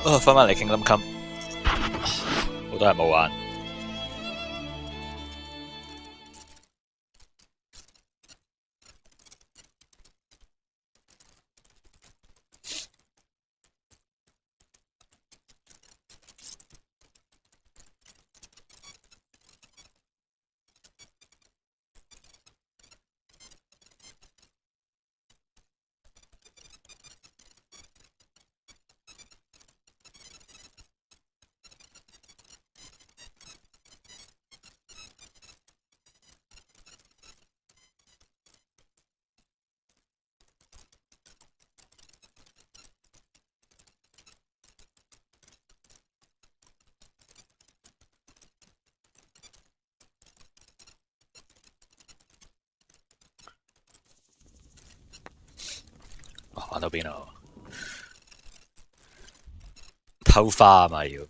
翻返嚟 Kingdom Come，好多人冇玩。玩到邊度？偷花啊嘛要。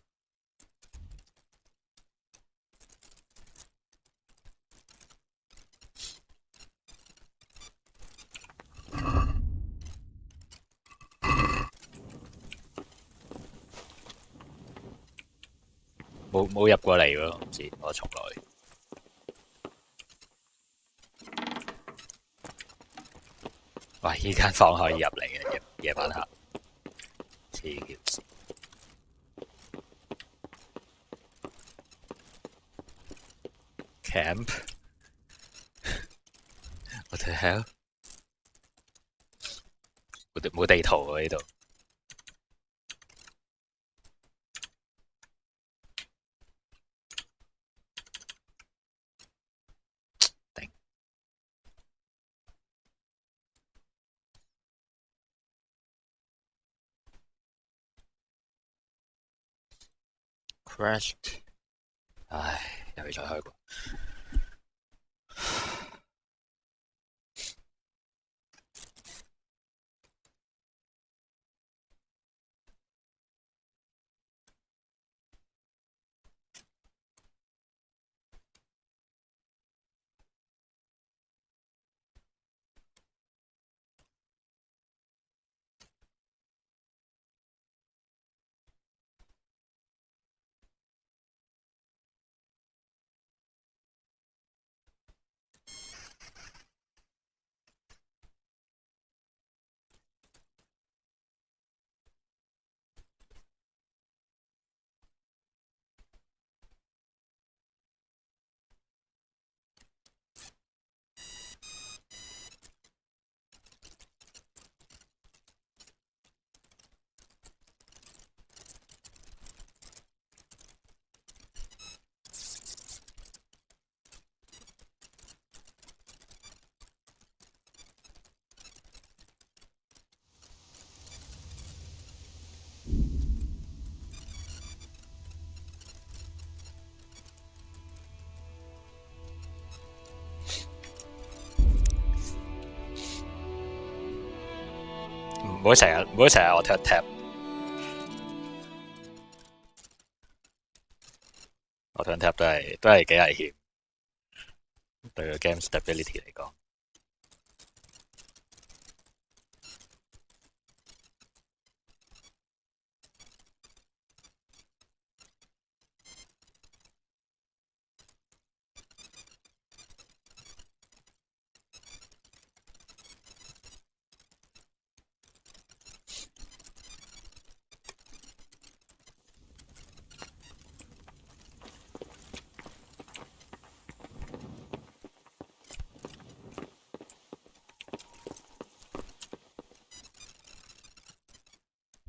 冇入過嚟喎，唔知我從來。喂，依間房可以入嚟嘅，夜晚黑。黐條線。Camp？ What the hell？ 冇地圖喎呢度。頂。Crashed。唉，又要再開過。唔好成日我 tap， 我 tap 都係幾危險，對個 game stability 嚟講。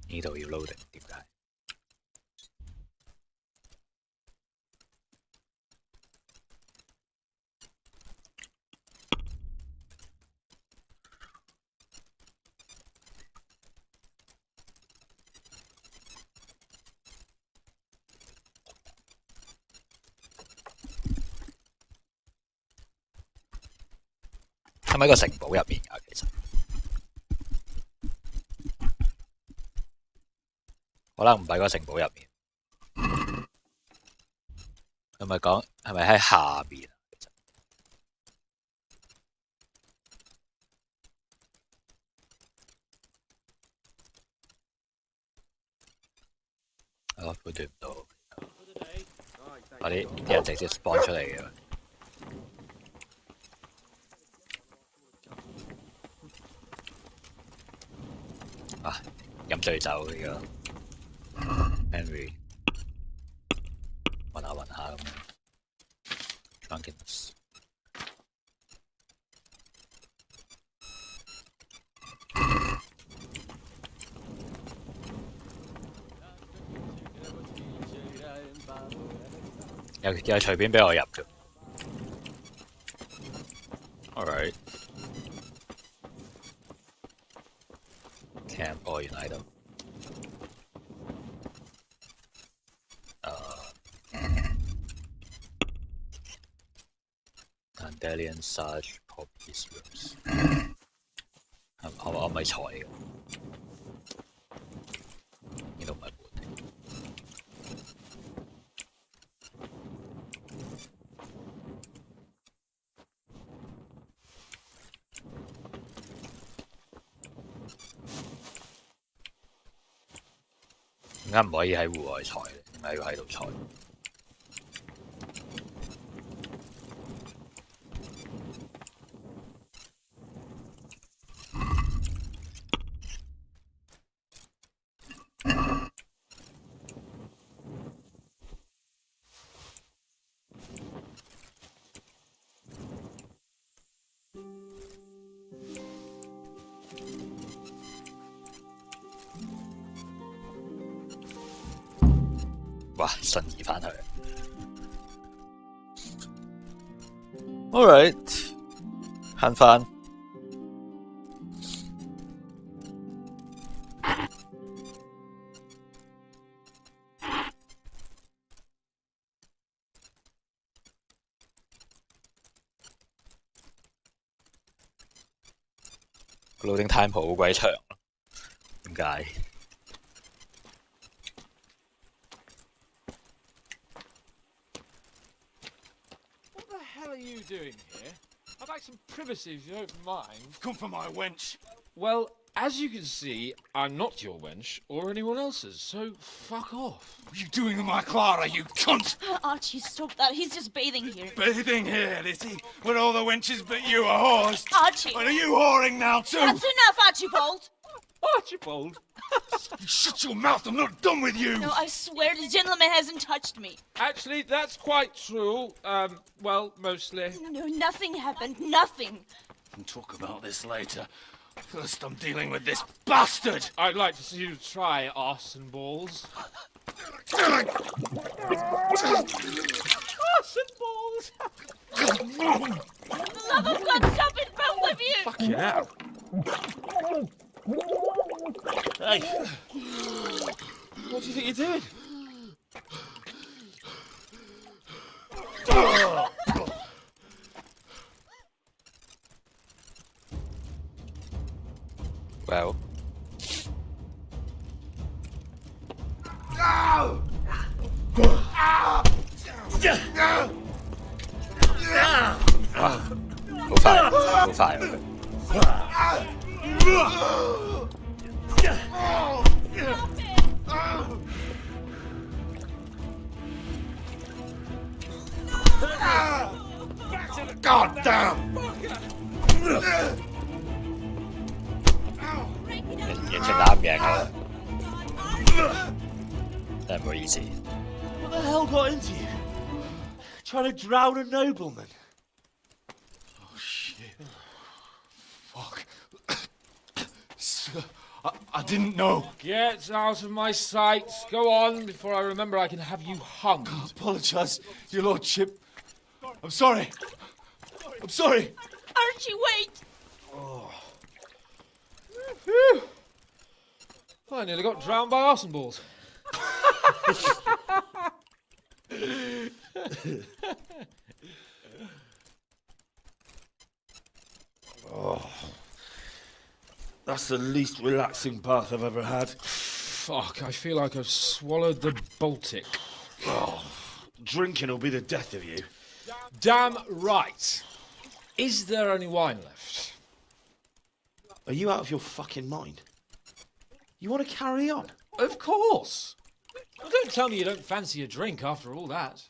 呢度要 loading， 點解？係咪喺個城堡入面㗎？其實可能唔喺個城堡入面。係咪喺下邊？判斷唔到。啲人直接 spawn 出嚟嘅。啊！飲醉酒呢個 Henry 暈下暈下咁樣 drunkenness。又隨便俾我入嘅。Alright。camp 哦，原來喺度。Dandelion Sage Poppies Rooms。我咪財嘅。呢度唔係門。點解唔可以喺戶外採？點解要喺度採？哇！瞬移返去。Alright， 慳返。loading time 好鬼長，點解？ What are you doing here? I'd like some privacy if you don't mind. Come for my wench. Well, as you can see, I'm not your wench or anyone else's, so fuck off. What are you doing with my Clara, you cunt? Archie, stop that. He's just bathing here. Bathing here, is he? When all the wenches but you are whores. Archie! And are you whoring now too? That's enough, Archibald! Archibald? Shut your mouth, I'm not done with you! No, I swear the gentleman hasn't touched me. Actually, that's quite true. Well, mostly. No, nothing happened. Nothing. We'll talk about this later. First, I'm dealing with this bastard! I'd like to see you try arse and balls. Arse and balls! For the love of God, stop it, both of you! Fucking hell. Hey! What do you think you're doing? Well. Go fire. Go fire. God damn! 完全打唔贏佢，真係唔好意思。 What the hell got into you? Trying to drown a nobleman? Oh shit. Fuck. I didn't know. Get out of my sight. Go on before I remember I can have you hung. I apologise, your lordship. I'm sorry. I'm sorry. Archie, wait! Phew. I nearly got drowned by arse and balls. That's the least relaxing bath I've ever had. Fuck, I feel like I've swallowed the Baltic. Drinking will be the death of you. Damn right. Is there any wine left? Are you out of your fucking mind? You want to carry on? Of course. Well, don't tell me you don't fancy a drink after all that.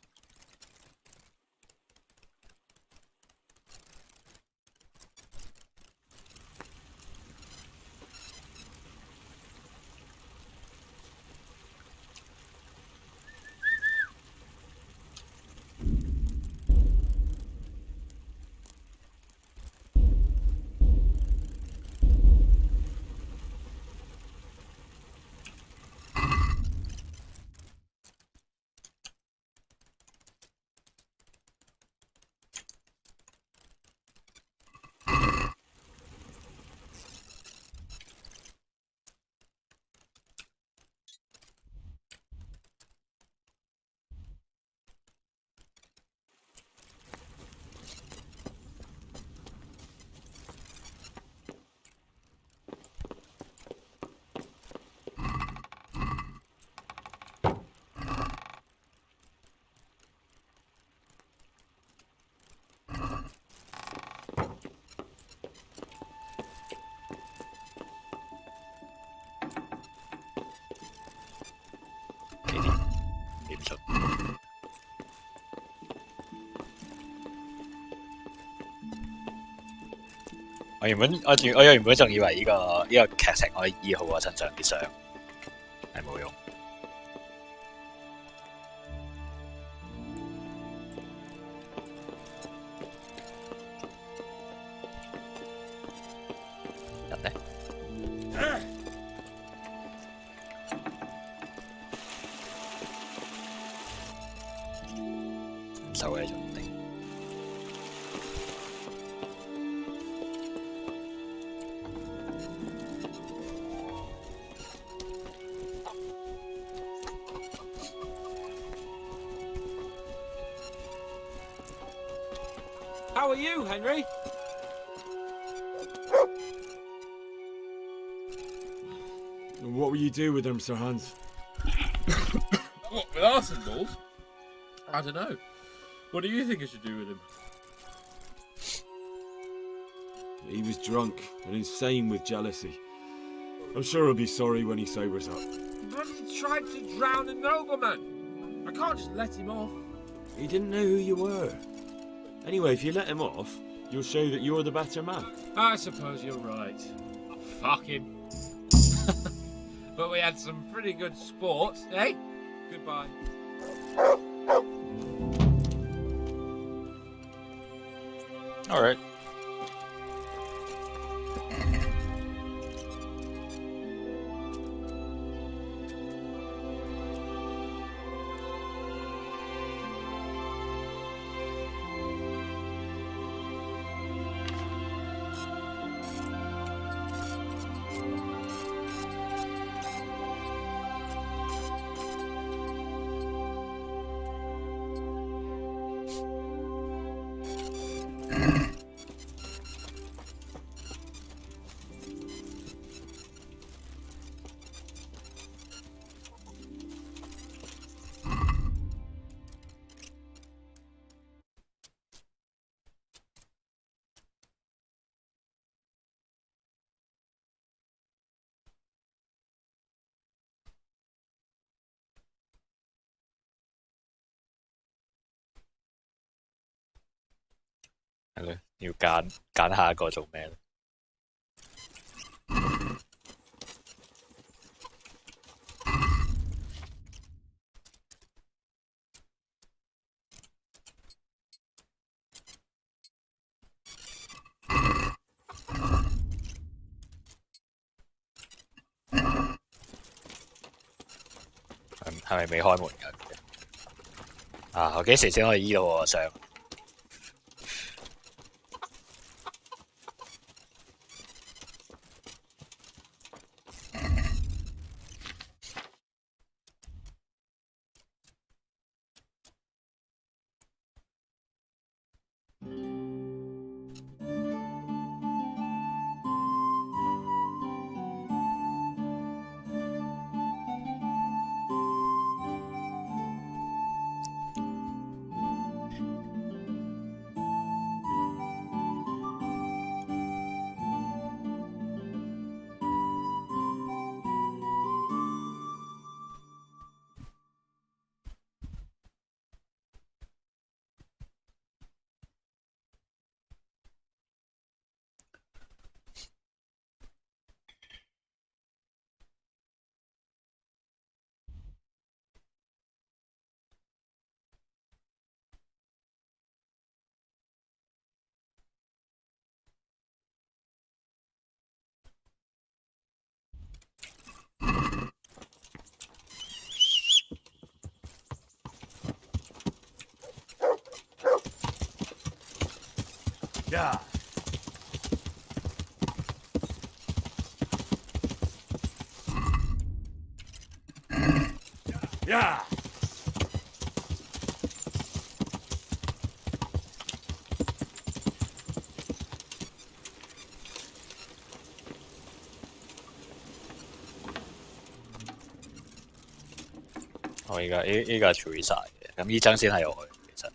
點出？我原本仲以為呢個劇情可以醫好我身上啲傷，係冇用。人呢？唔受嘅仲定。How are you, Henry? What will you do with them, Sir Hans? What, with arson balls? I don't know. What do you think I should do with him? He was drunk and insane with jealousy. I'm sure he'll be sorry when he sobers up. But he tried to drown a nobleman. I can't just let him off. He didn't know who you were. Anyway, if you let him off, you'll show that you're the better man. I suppose you're right. Fuck him. But we had some pretty good sport, eh? Goodbye. Alright。係咯，要揀下一個做咩咧？係咪未開門㗎？啊！我幾時先可以醫到我個傷？ Yeah. Yeah. 我依家係處理晒嘅，咁呢張先係我嘅，其實。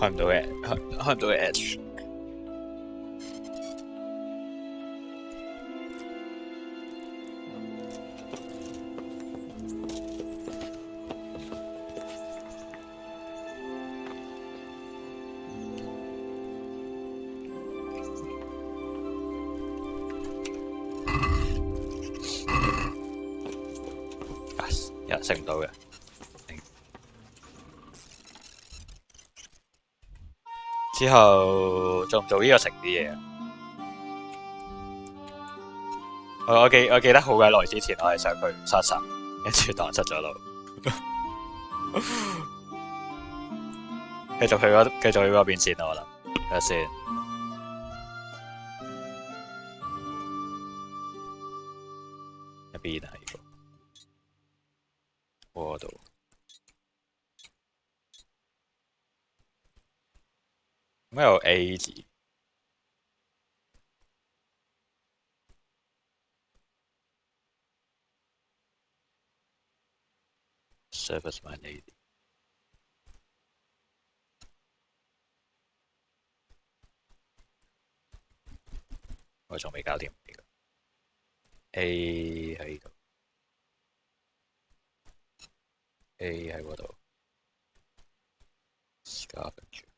開唔到嘅，開唔到嘅 Edge。食唔到嘅。之後做唔做呢個食啲嘢？我記得好鬼耐之前，我係想去沙沙，跟住蕩失咗路。繼續去嗰邊先啦，我諗。睇下先。一邊係呢個嗰度。點解有 A 字？Service my lady。我仲未搞掂呢個 A 喺度 ，A 喺嗰度 ，Scavenger。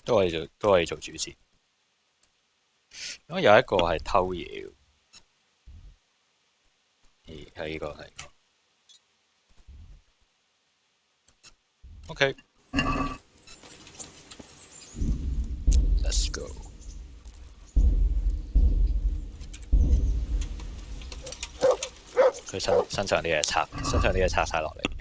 都可以做主線，因為有一個係偷嘢嘅，係呢個係。OK，let's go。佢身上啲嘢拆晒落嚟。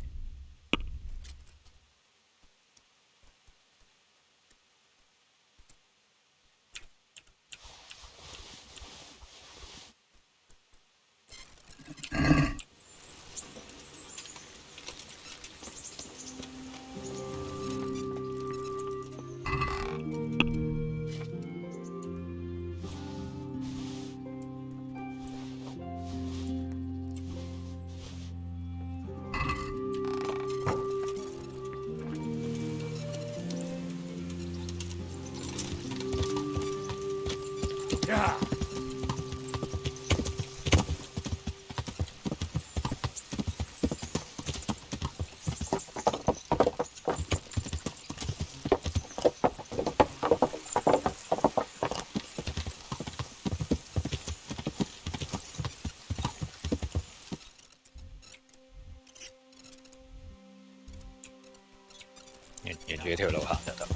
沿住呢條路行就得。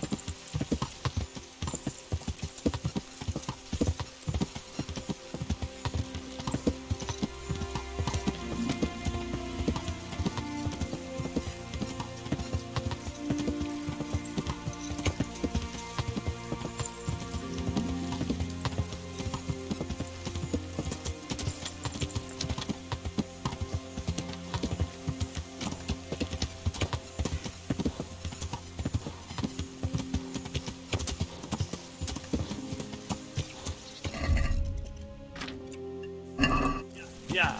Yeah.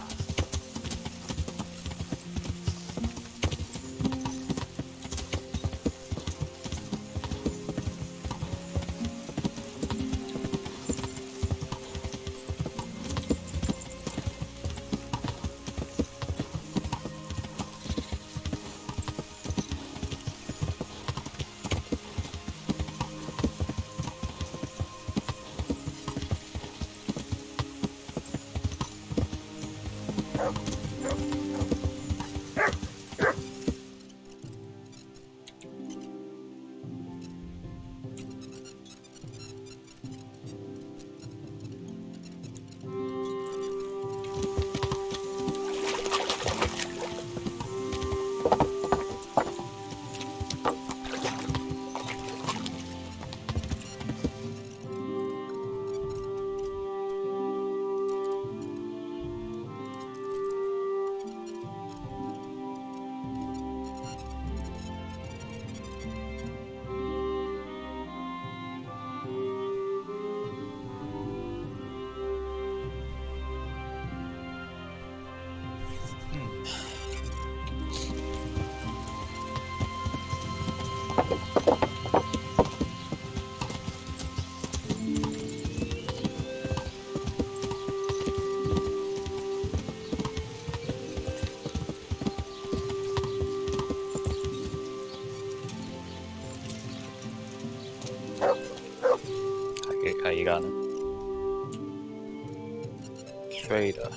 係依間 Trader。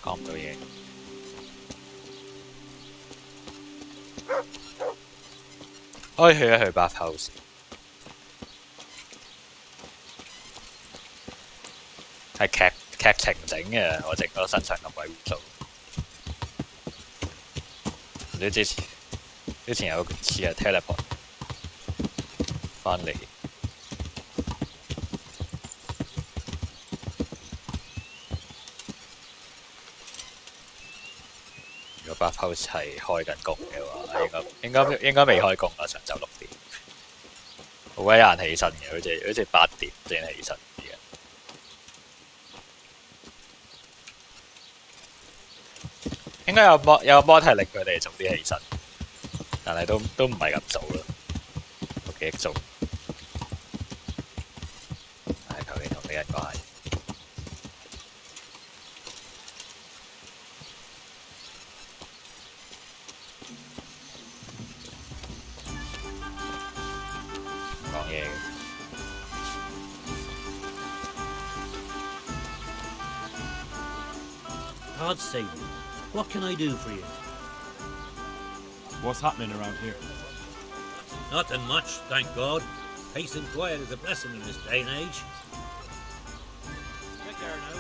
講唔到嘢。可以去一去 bath house。係劇情整嘅，我整個身上咁鬼污糟。你之前有次係 teleport 翻嚟。bath house 係開緊工嘅話，應該未開工啦。上晝6點，好鬼難起身嘅，好似8點先起身啲人。應該有 mod 係令佢哋早啲起身，但係都唔係咁早啦。我記憶中，係頭先同啲人講係。God save me. What can I do for you? What's happening around here? Nothing much, thank God. Peace and quiet is a blessing in this day and age. Take care now.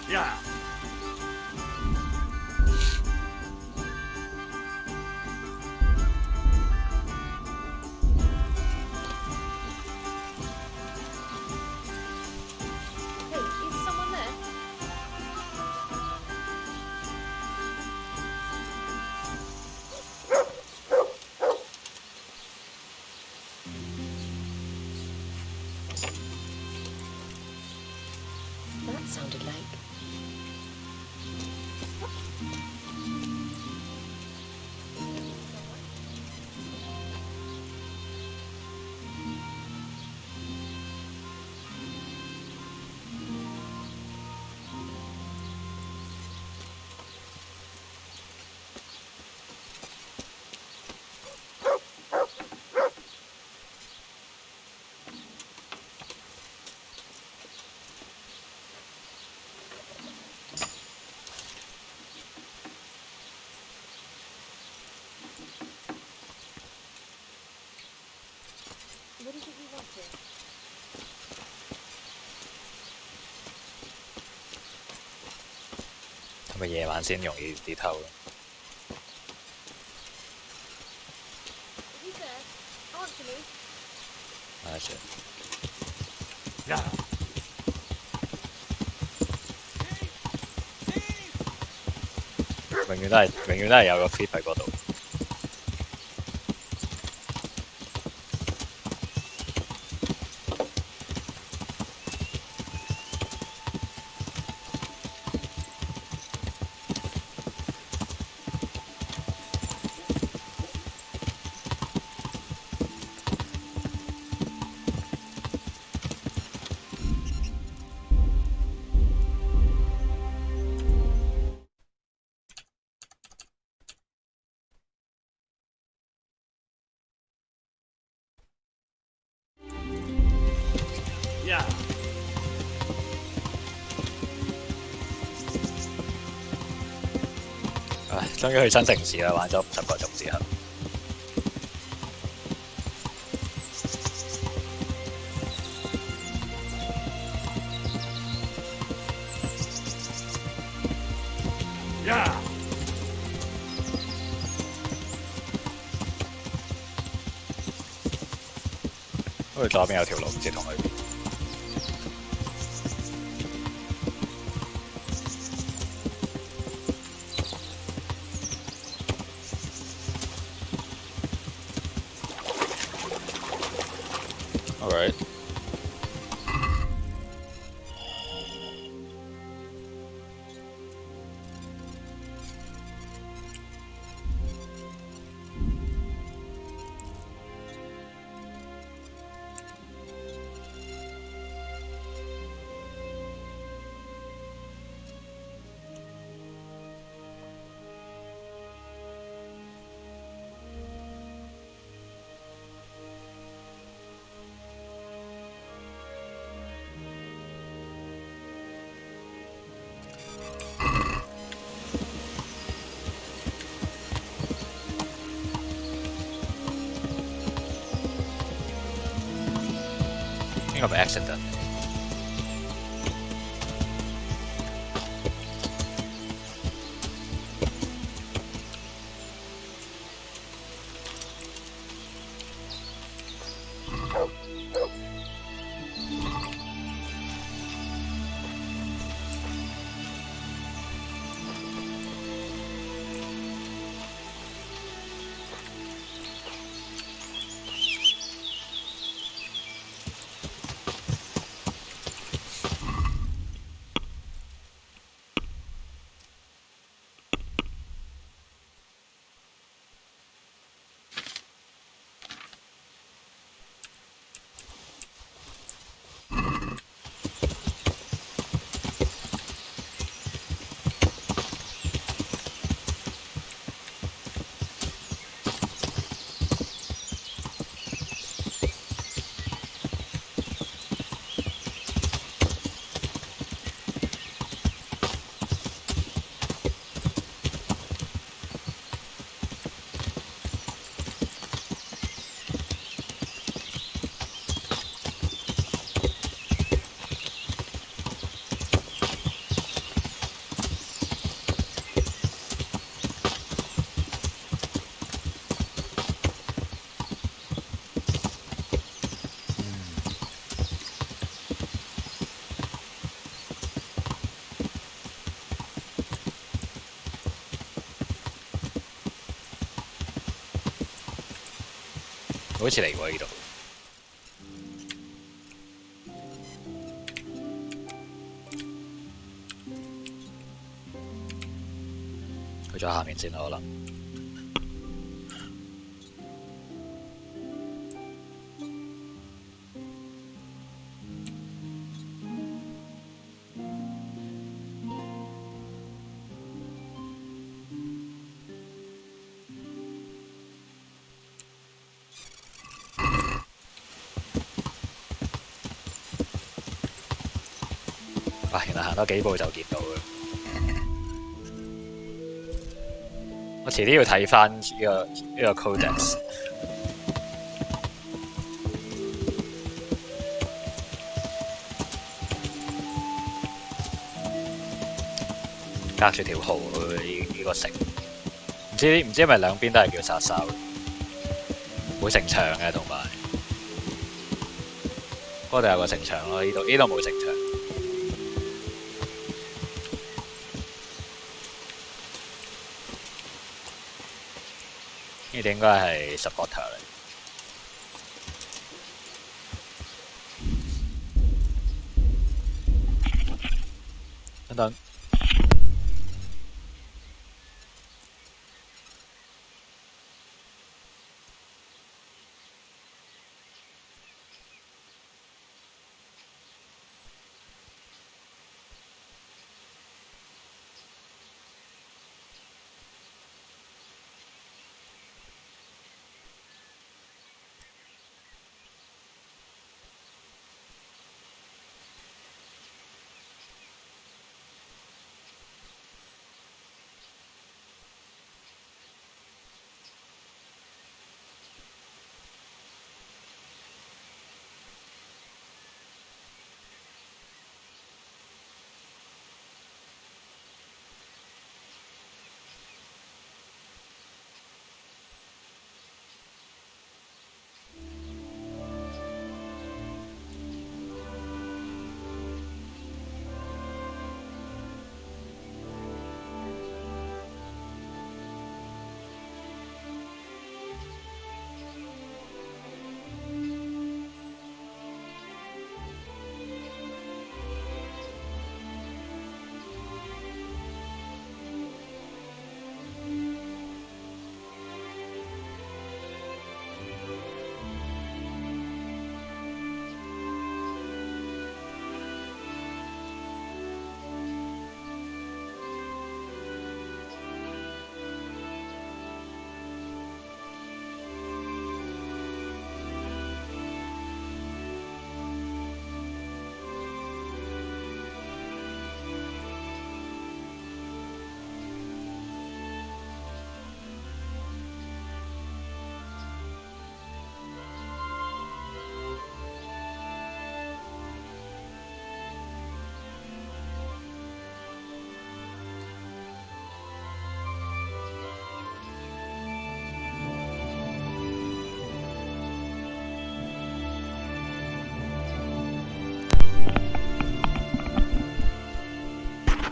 Yeah. Hey, is someone there? That sounded like... What do you think you want here?係咪夜晚先容易啲偷？ Who's there? Answer me. 啊，算。 Yeah. 永遠都係有個 clip 喺嗰度。Yeah. 唉，終於去新城市啦，玩咗50個鐘之後。Yeah. 好似左邊有條路，唔知同去邊。Alright. Of accident. 好似嚟過呢度。去咗下面先啦，可能。原來行多幾步就見到嘅。我遲啲要睇翻呢個 codex。隔住條河呢個城，唔知係咪兩邊都係叫殺手，冇城牆嘅，同埋嗰度有個城牆咯，呢度冇城牆。呢啲應該係 supporter 嚟。等等。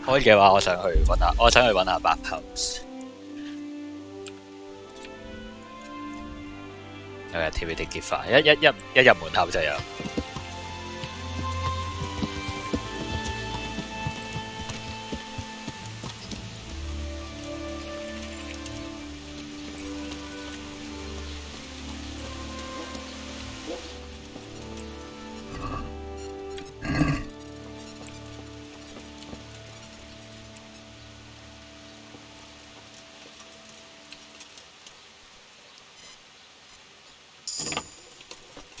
開嘅話，我想去揾下 Backhouse。有 activity gift 化，一入門口就有。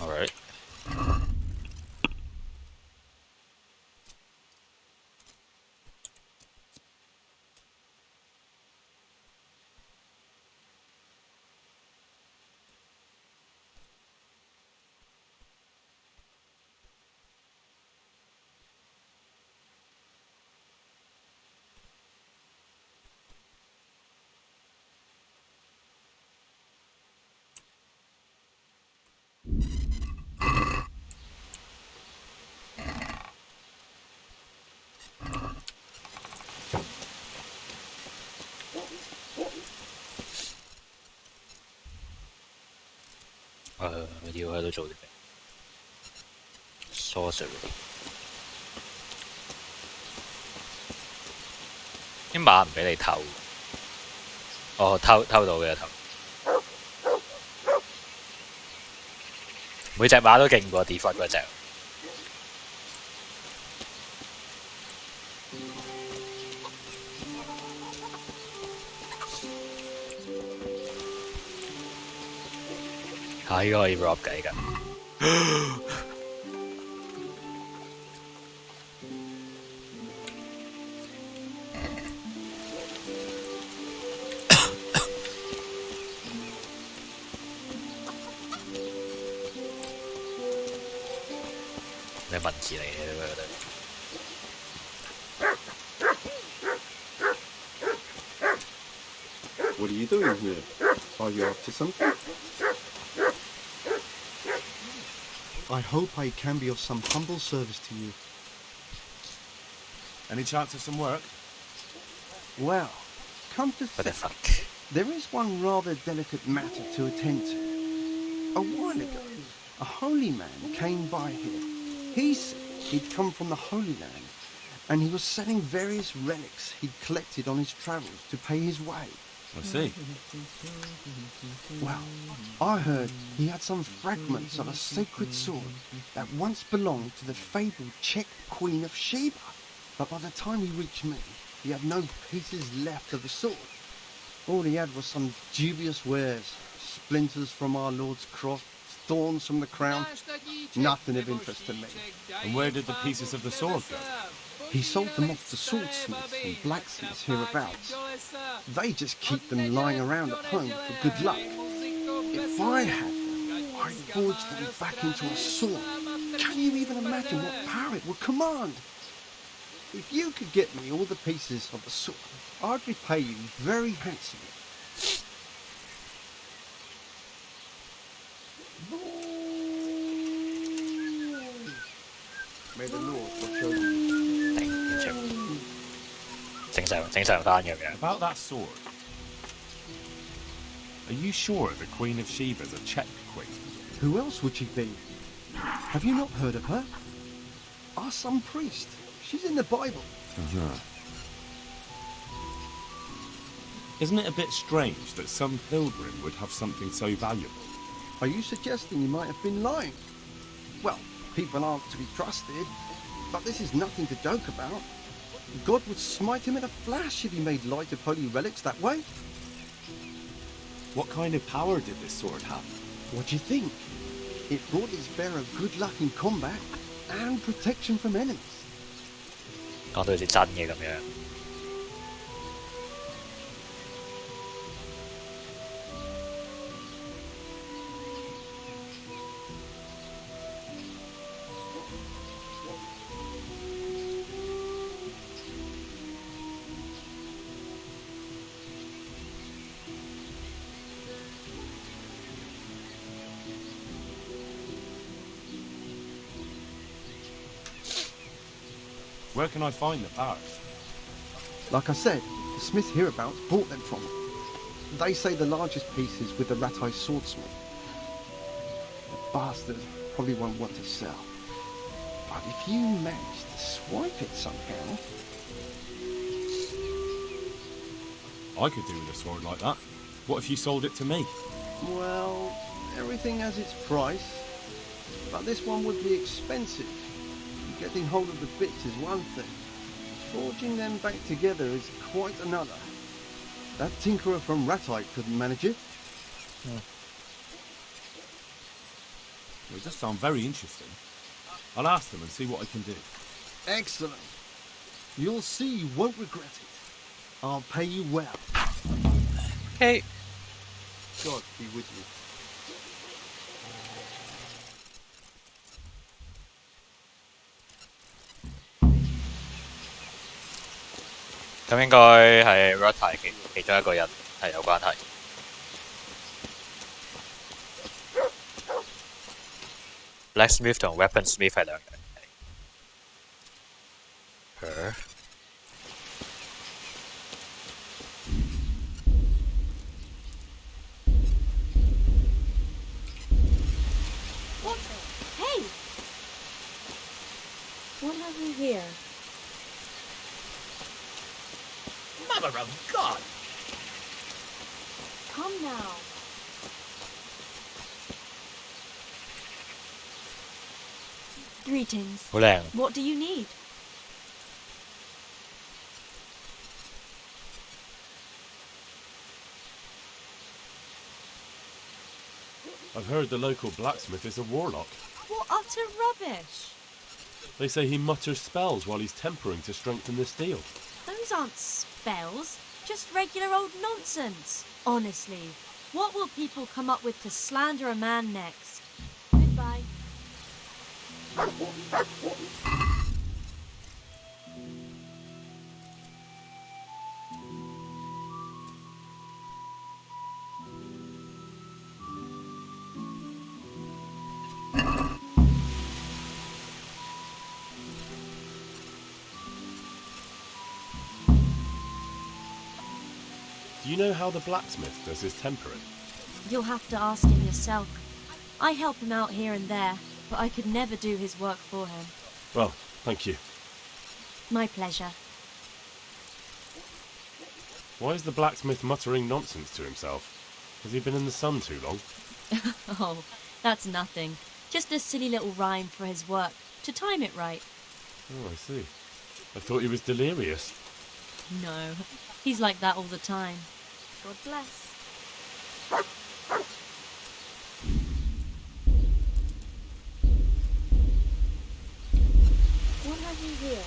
Alright. 要喺度做啲咩 ？sorcery 啲馬唔俾你偷，哦偷到嘅偷，每隻馬都勁過 default 嗰隻。呢個可以 rob 計㗎。咩文字嚟嘅？我覺得。What are you doing here? Are you up to something? I hope I can be of some humble service to you. Any chance of some work? Well, come to What the think, fuck? there is one rather delicate matter to attend to. A while ago, a holy man came by here. He said he'd come from the Holy Land, and he was selling various relics he'd collected on his travels to pay his way. I see. Well, I heard he had some fragments of a sacred sword that once belonged to the fabled Czech Queen of Sheba. But by the time he reached me, he had no pieces left of the sword. All he had was some dubious wares, splinters from our Lord's cross, thorns from the crown, nothing of interest to me. And where did the pieces of the sword go? He sold them off to swordsmiths and blacksmiths hereabouts. They just keep them lying around at home for good luck. If I had them, I'd forge them back into a sword. Can you even imagine what power it would command? If you could get me all the pieces of the sword, I'd repay you very handsomely. May the Lord show you. 正常翻咁樣。 About that sword. Are you sure the Queen of Sheba's a Czech queen? Who else would she be? Have you not heard of her? Our some priest. She's in the Bible. Isn't it a bit strange that some pilgrim would have something so valuable? Are you suggesting you might have been lying? Well, people aren't to be trusted, but this is nothing to joke about. God would smite him in a flash if he made light of holy relics that way. What kind of power did this sword have? What do you think? It brought its bearer good luck in combat and protection from enemies. 講到好似真嘅咁樣。Where can I find the parts? Like I said, the smith hereabouts bought them from him. They say the largest piece is with the rat-eye swordsmith. The bastard probably won't want to sell. But if you manage to swipe it somehow... I could do with a sword like that. What if you sold it to me? Well, everything has its price. But this one would be expensive. Getting hold of the bits is one thing. Forging them back together is quite another. That tinkerer from Ratite couldn't manage it. Well, it does sound very interesting. I'll ask them and see what I can do. Excellent. You'll see you won't regret it. I'll pay you well. Okay. God be with you. 咁應該係 Rata 其中一個人係有關係。Blacksmith 同 Weaponsmith 係兩樣嘢。What have we here? Mother of God! Come now. Greetings. 好靚。 What do you need? I've heard the local blacksmith is a warlock. What utter rubbish! They say he mutters spells while he's tempering to strengthen the steel. Those aren't spells, just regular old nonsense. Honestly, what will people come up with to slander a man next? Goodbye. Do you know how the blacksmith does his tempering? You'll have to ask him yourself. I help him out here and there, but I could never do his work for him. Well, thank you. My pleasure. Why is the blacksmith muttering nonsense to himself? Has he been in the sun too long? Oh, that's nothing. Just a silly little rhyme for his work, to time it right. Oh, I see. I thought he was delirious. No, he's like that all the time. God bless. What have you here?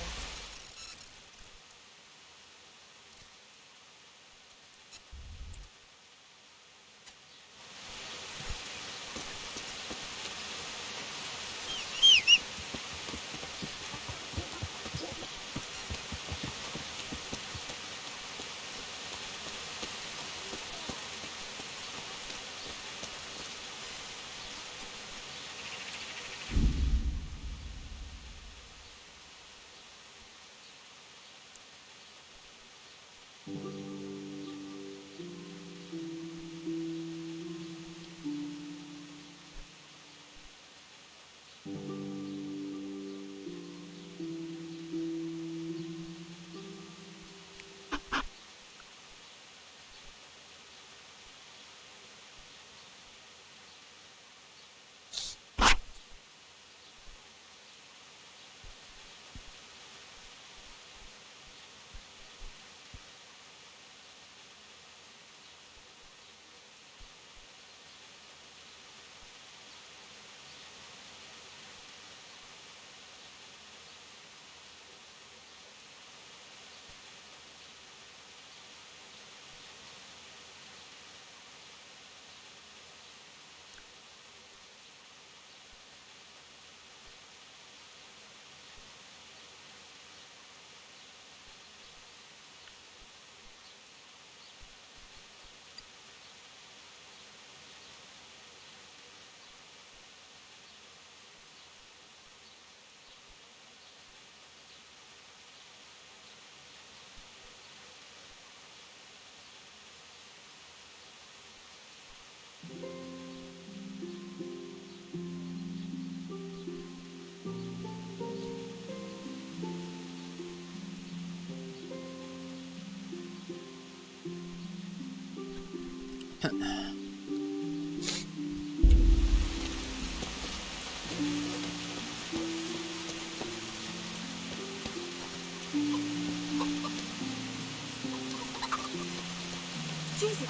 Jesus!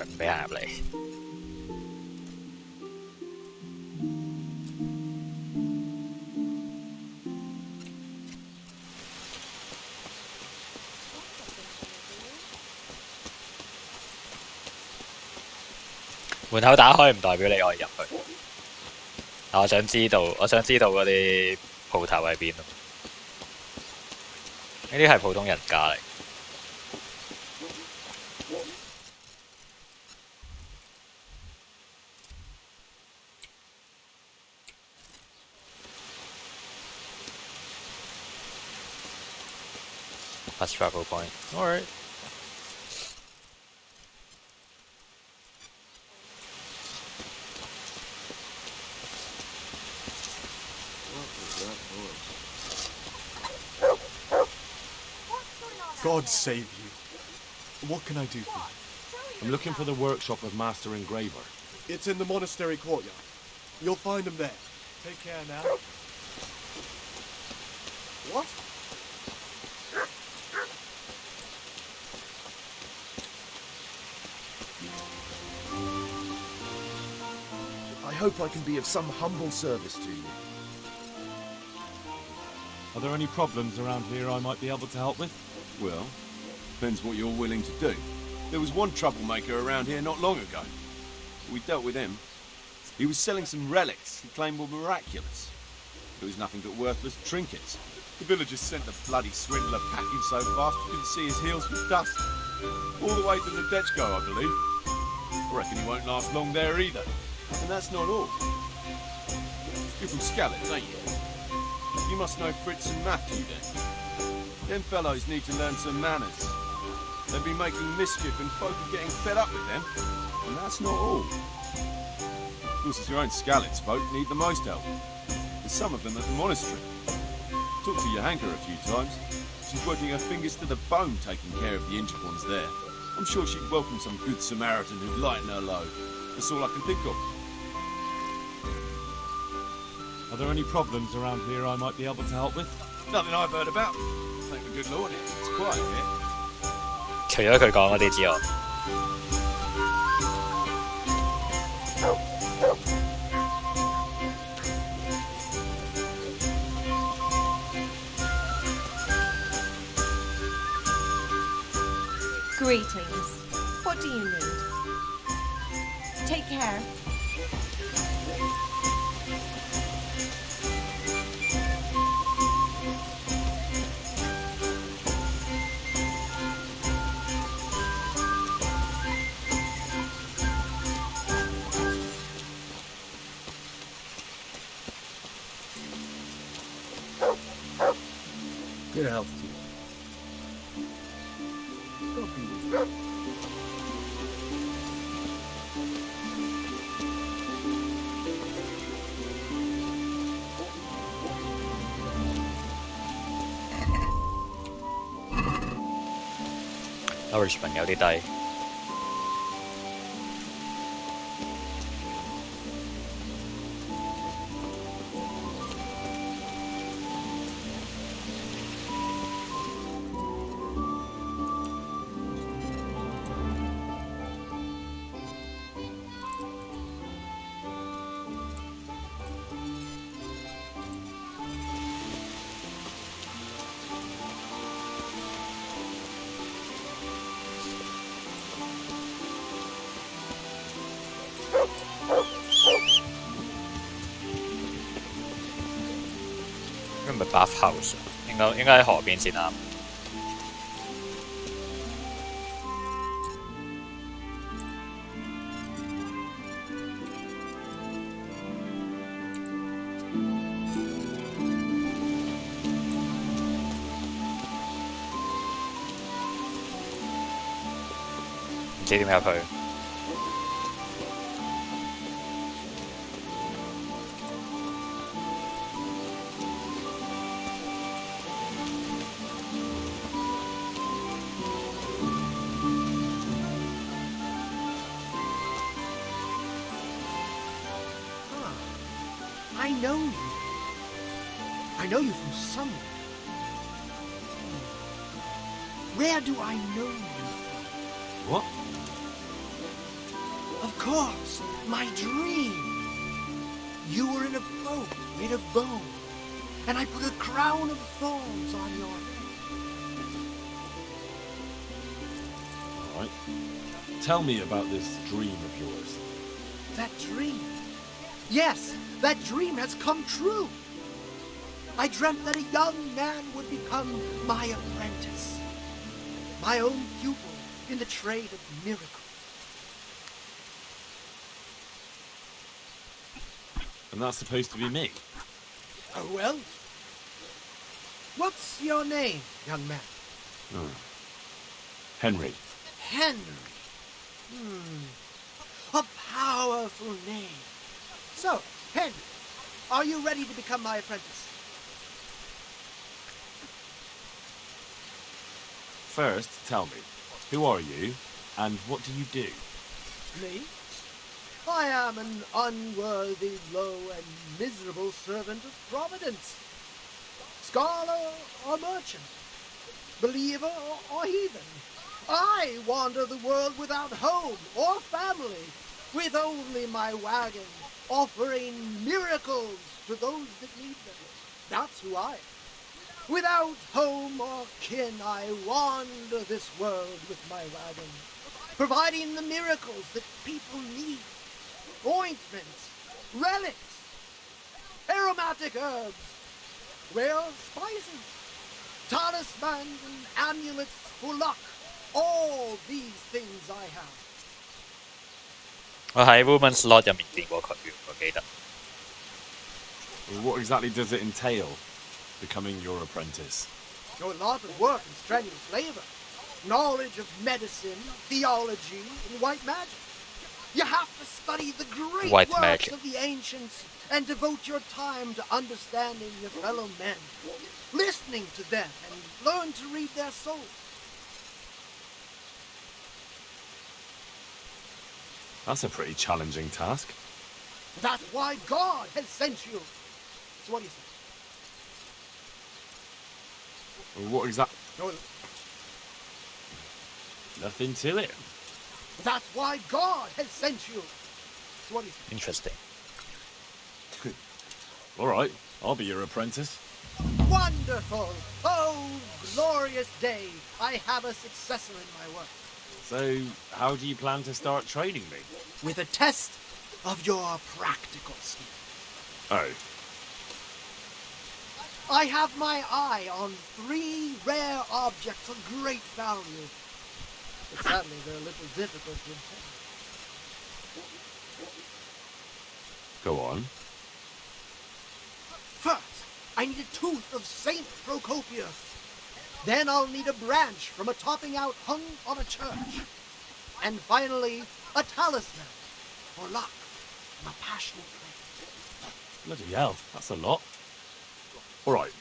唔俾行入嚟。門口打開唔代表你可以入去。但我想知道嗰啲鋪頭喺邊咯。呢啲係普通人家嚟。That's travel point. Alright. What was that noise? God save you. What can I do for you? I'm looking for the workshop of Master Engraver. It's in the monastery courtyard. You'll find him there. Take care now. What? I hope I can be of some humble service to you. Are there any problems around here I might be able to help with? Well, depends what you're willing to do. There was one troublemaker around here not long ago. We dealt with him. He was selling some relics he claimed were miraculous. It was nothing but worthless trinkets. The villagers sent the bloody swindler packing so fast you couldn't see his heels for dust. All the way to the Dechko, I believe. I reckon he won't last long there either. And that's not all. You're from Skalitz, ain't you? You must know Fritz and Matthew then. Them fellows need to learn some manners. They've been making mischief and folk are getting fed up with them. And that's not all. Of course, it's your own Skalitz folk need the most help. There's some of them at the monastery. Talked to Johanka a few times. She's working her fingers to the bone taking care of the injured ones there. I'm sure she'd welcome some good Samaritan who'd lighten her load. That's all I can think of. Are there any problems around here I might be able to help with? Nothing I've heard about. Thank the good Lord, it's quiet here. 除咗佢講嗰啲之外， Greetings. What do you need? Take care. Good health to you. God be with you. nourishment 有啲低。咁咪 Bath House， 應該喺河邊先啱。唔知點入去。I know you. I know you from somewhere. Where do I know you from? What? Of course, my dream. You were in a boat made of bone, and I put a crown of thorns on your head. All right. Tell me about this dream of yours. That dream? Yes, that dream has come true. I dreamt that a young man would become my apprentice, my own pupil in the trade of miracles. And that's supposed to be me? Oh, well. What's your name, young man? Oh. Henry. Henry. A powerful name. So, Henry, are you ready to become my apprentice? first, tell me, who are you, and what do you do? Me? I am an unworthy, low, and miserable servant of Providence. Scholar or merchant, believer or heathen, I wander the world without home or family, with only my wagon, offering miracles to those that need them. That's who I am. Without home or kin, I wander this world with my wagon, providing the miracles that people need. Ointments, relics, aromatic herbs, rare spices, talismans and amulets for luck. All these things I have. 我喺 Woman Slot 入面見過佢，我記得。Well, what exactly does it entail, becoming your apprentice? A lot of work and strenuous labor. Knowledge of medicine, theology, and white magic. You have to study the great White works magic. of the ancients and devote your time to understanding your fellow men, listening to them, and learn to read their souls. That's a pretty challenging task. That's why God has sent you. So what do you say? Well, what exactly? No, Nothing to it. that's why God has sent you. So what do you say? Interesting. All right, I'll be your apprentice. Wonderful! Oh, glorious day! I have a successor in my work. So, how do you plan to start training me? With a test of your practical skills. Oh, I have my eye on 3 rare objects of great value. But sadly, they're a little difficult to obtain. go on. First, I need a tooth of Saint Procopius. Then I'll need a branch from a topping out hung on a church. And finally, a talisman for luck from a passionate flame. Bloody hell, that's a lot. All right,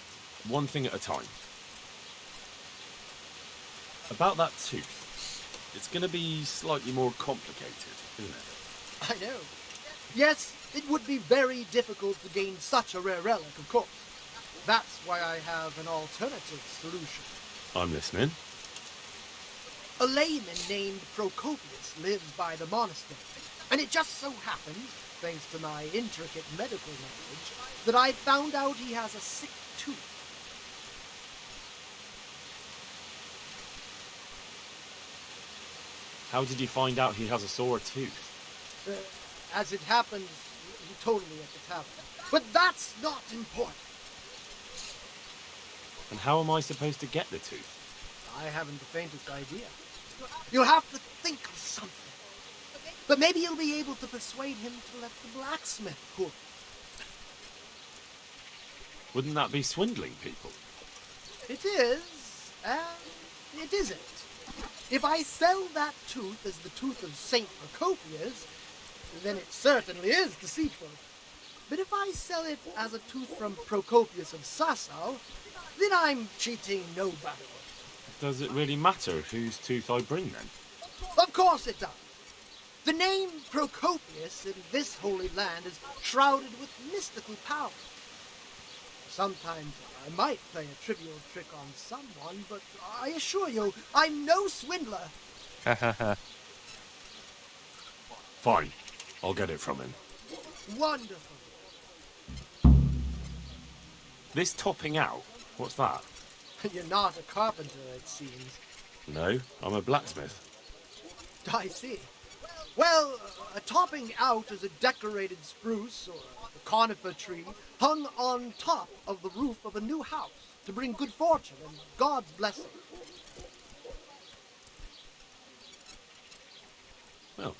one thing at a time. About that tooth, it's going to be slightly more complicated, isn't it? I know. Yes, it would be very difficult to gain such a rare relic, of course. That's why I have an alternative solution. I'm listening. A layman named Procopius lives by the monastery, and it just so happens, thanks to my intricate medical knowledge, that I found out he has a sick tooth. How did you find out he has a sore tooth? As it happens, he told me at the tavern. But that's not important. And how am I supposed to get the tooth? I haven't the faintest idea. You'll have to think of something. But maybe you'll be able to persuade him to let the blacksmith cook. Wouldn't that be swindling people? It is, and it isn't. If I sell that tooth as the tooth of Saint Procopius, then it certainly is deceitful. But if I sell it as a tooth from Procopius of Sasau, then I'm cheating nobody. Does it really matter whose tooth I bring then? Of course it does. The name Procopius in this holy land is shrouded with mystical power. Sometimes I might play a trivial trick on someone, but I assure you, I'm no swindler. Fine, I'll get it from him. Wonderful. This topping out, what's that? You're not a carpenter, it seems. No, I'm a blacksmith. I see. Well, a topping out is a decorated spruce or a conifer tree hung on top of the roof of a new house to bring good fortune and God's blessing. Well,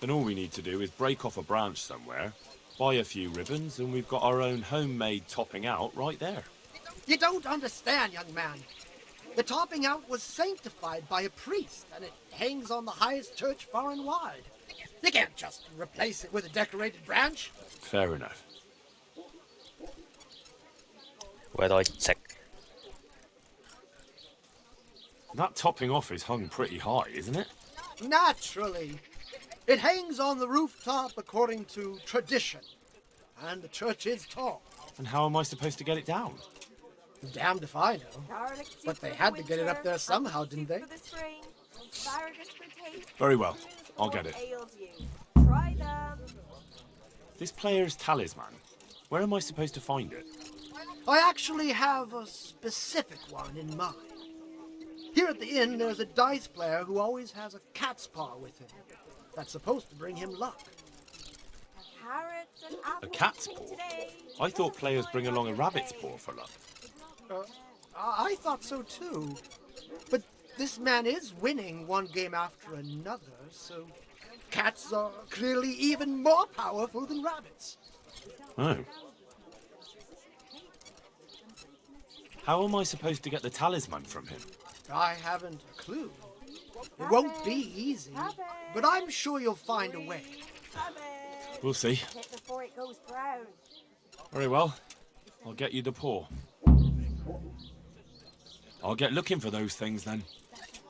then all we need to do is break off a branch somewhere, buy a few ribbons, and we've got our own homemade topping out right there. You don't understand, young man. The topping out was sanctified by a priest, and it hangs on the highest church far and wide. You can't just replace it with a decorated branch. Fair enough. Where do I check? That topping off is hung pretty high, isn't it? Naturally. It hangs on the rooftop according to tradition. And the church is tall. And how am I supposed to get it down? Damned if I know. But they had to get it up there somehow, didn't they? Very well. I'll get it. Try them. This player's talisman. Where am I supposed to find it? I actually have a specific one in mind. Here at the inn, there's a dice player who always has a cat's paw with him. That's supposed to bring him luck. Carrots and apples. A cat's paw? I thought players bring along a rabbit's paw for luck. I thought so too. But this man is winning one game after another, so cats are clearly even more powerful than rabbits. Oh. How am I supposed to get the talisman from him? I haven't a clue. It won't be easy, but I'm sure you'll find a way. We'll see. Hit before it goes brown. Very well. I'll get you the paw. I'll get looking for those things then.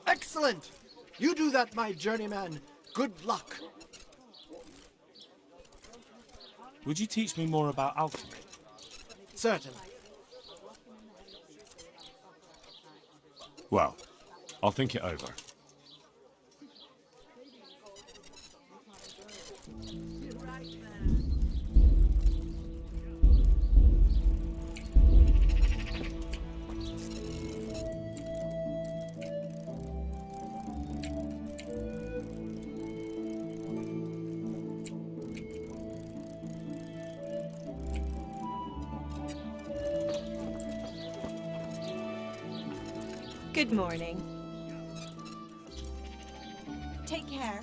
Excellent! You do that, my journeyman. Good luck. Would you teach me more about alchemy? Certainly. Well, I'll think it over. Good morning. Take care.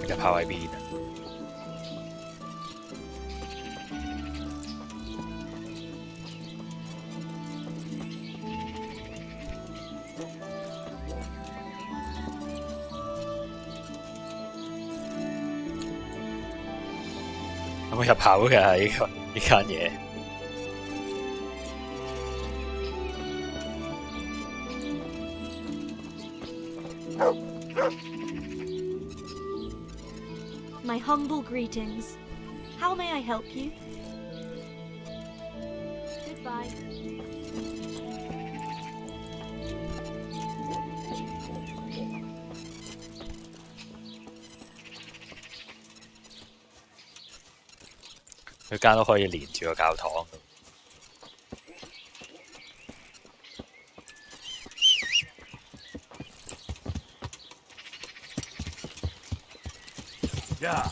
Gặp how I beat. Có冇入口嘅呢間嘢？My humble greetings. How may I help you? Goodbye.佢間都可以連住個教堂。Yeah.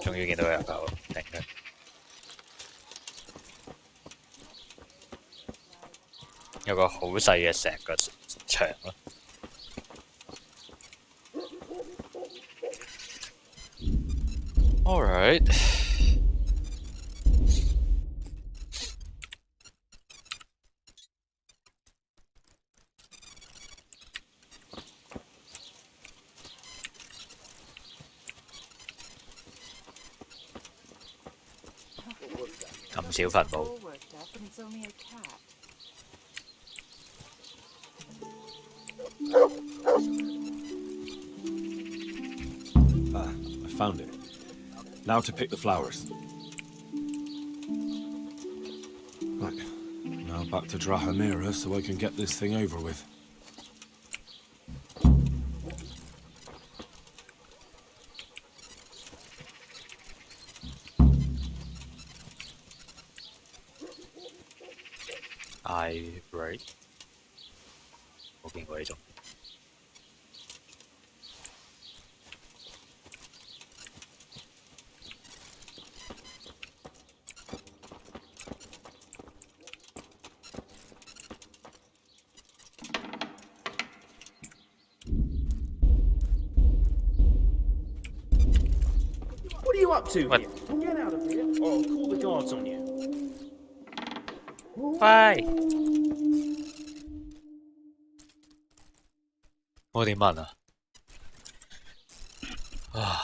終於見到有嚿頂嘅。有個好細嘅石個牆咯。All right.咁少墳墓。Ah, I found it. Now to pick the flowers. Right. Now back to Drahamira so I can get this thing over with. Irate 冇見過呢種。What are you up to here? Get out of here, or I'll call the guards on you. 喂，我點問啊？啊，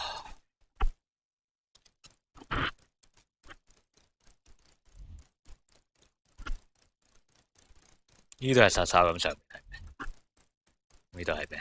呢度係實抄咁上面係咩？呢度係咩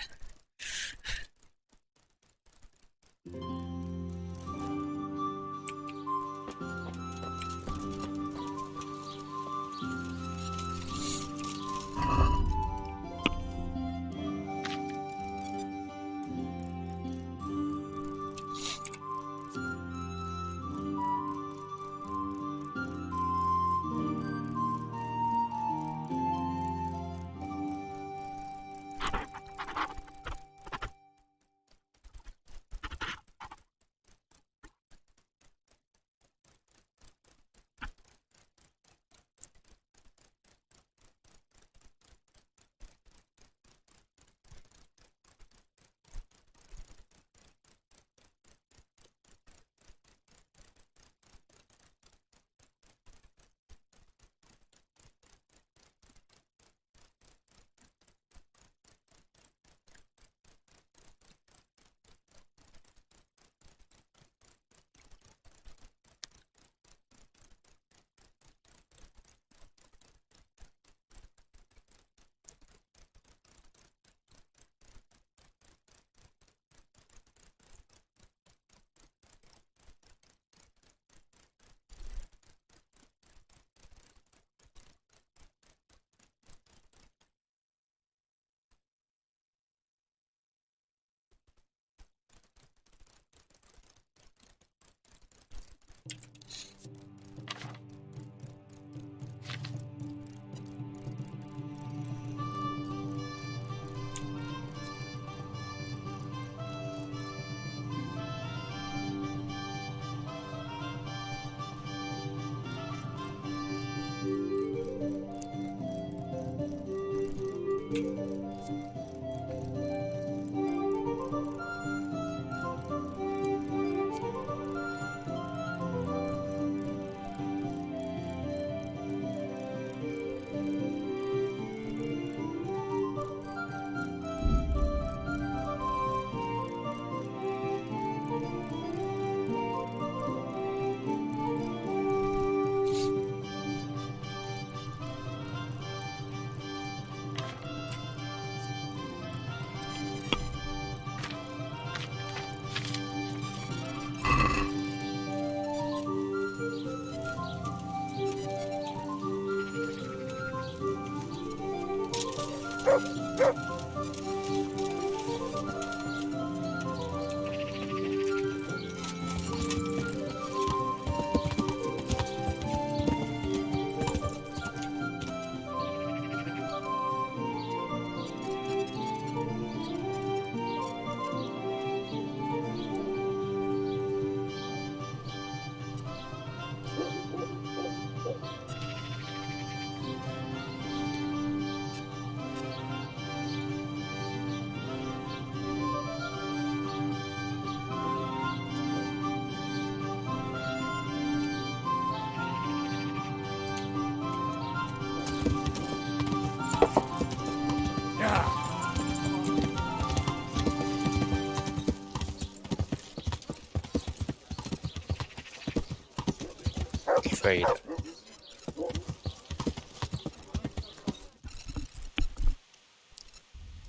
？Afraid。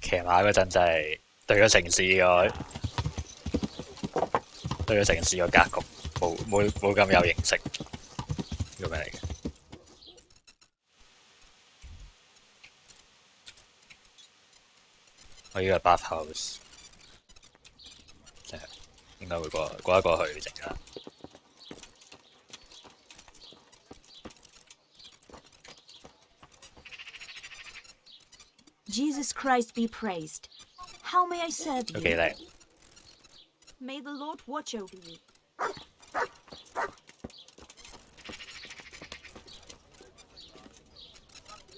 騎馬嗰陣真係對咗城市個格局冇咁有認識。叫咩嚟嘅？我呢個係 bath house， 即係應該會過一過去陣間。Jesus Christ be praised. How may I serve you? OK 嚟， May the Lord watch over you.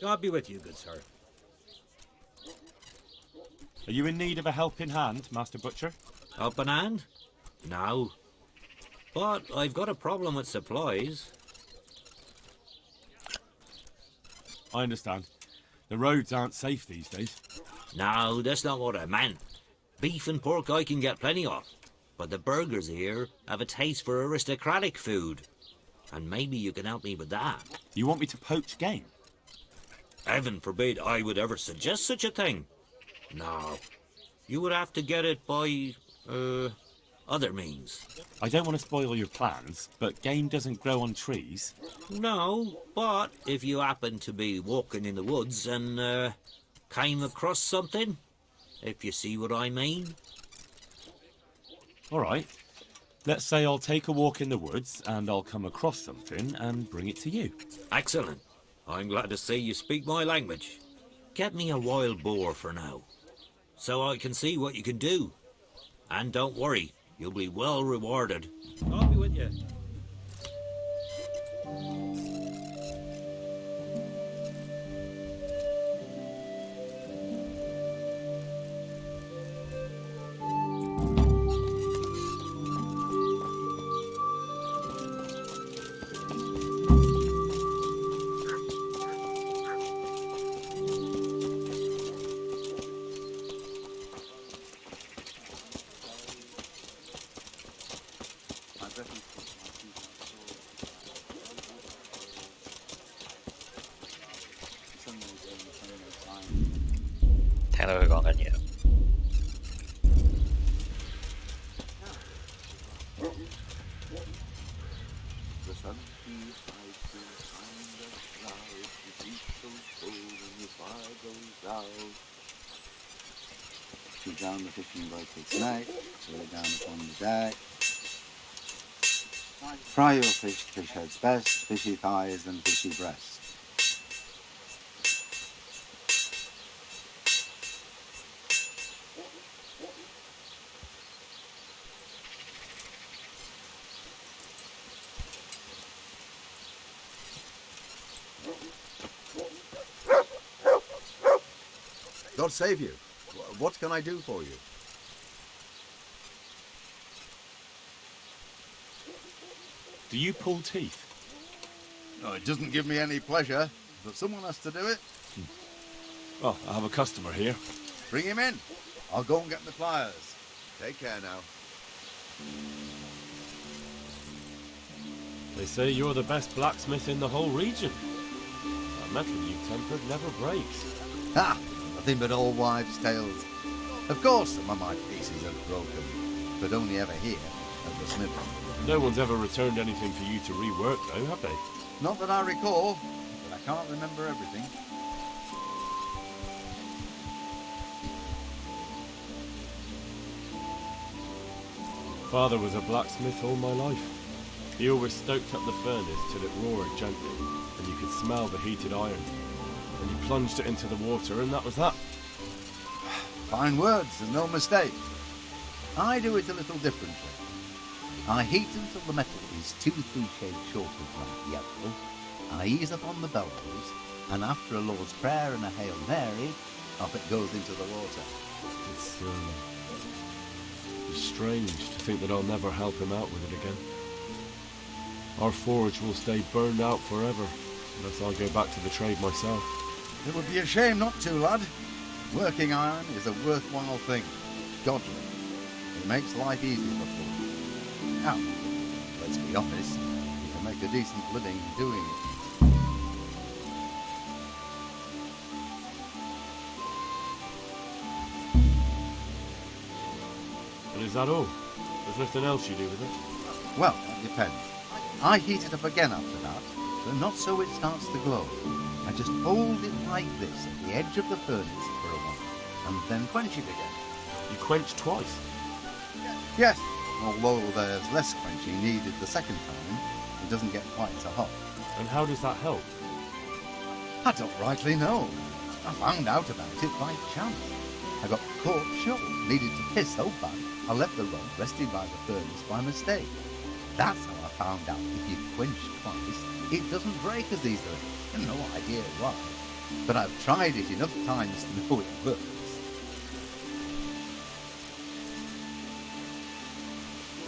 God be with you, good sir. Are you in need of a helping hand, Master Butcher? Up an hand? No. But I've got a problem with supplies. I understand. The roads aren't safe these days. No, that's not what I meant. Beef and pork I can get plenty of. But the burgers here have a taste for aristocratic food. And maybe you can help me with that. You want me to poach game? Heaven forbid I would ever suggest such a thing. No. You would have to get it by, other means. I don't want to spoil your plans, but game doesn't grow on trees. No, but if you happen to be walking in the woods and, came across something, if you see what I mean. All right. Let's say I'll take a walk in the woods and I'll come across something and bring it to you. Excellent. I'm glad to see you speak my language. Get me a wild boar for now, so I can see what you can do. And don't worry, you'll be well rewarded. I'll be with you.聽到佢講緊嘢。 The sun hides behind the clouds, the deep goes cold and the fire goes out. Shoot down the fishing boat at night, lay down upon the deck. Fry your fish, fish heads best, fishy thighs and fishy breast. God save you. What can I do for you? Do you pull teeth? No, it doesn't give me any pleasure, but someone has to do it. Well, I have a customer here. Bring him in. I'll go and get the pliers. Take care now. They say you're the best blacksmith in the whole region. That metal you've tempered never breaks. Ha! Nothing but old wives' tales. Of course some of my pieces are broken, but only ever here at the smithing. No one's ever returned anything for you to rework, though, have they? Not that I recall, but I can't remember everything. Father was a blacksmith all my life. He always stoked up the furnace till it roared gently, and you could smell the heated iron. And you plunged it into the water, and that was that. Fine words, and no mistake. I do it a little differently. I heat until the metal is 2-3 shades short of bright yellow. I ease up on the bellows, and after a Lord's Prayer and a Hail Mary, off it goes into the water. It's strange to think that I'll never help him out with it again. Our forge will stay burned out forever, unless I go back to the trade myself. It would be a shame not to, lad. Working iron is a worthwhile thing. Godly. It makes life easier for folk. Now, let's be honest, you can make a decent living doing it. And is that all? There's nothing else you do with it? Well, that depends. I heat it up again after that, but not so it starts to glow. I just hold it like this at the edge of the furnace for a while, and then quench it again. You quench twice? Yes, although there's less quenching needed the second time, it doesn't get quite so hot. And how does that help? I don't rightly know. I found out about it by chance. I got caught short, needed to piss so bad, I left the rod resting by the furnace by mistake. That's how I found out if you quench twice, it doesn't break as easily. No idea why. But I've tried it enough times to know it works.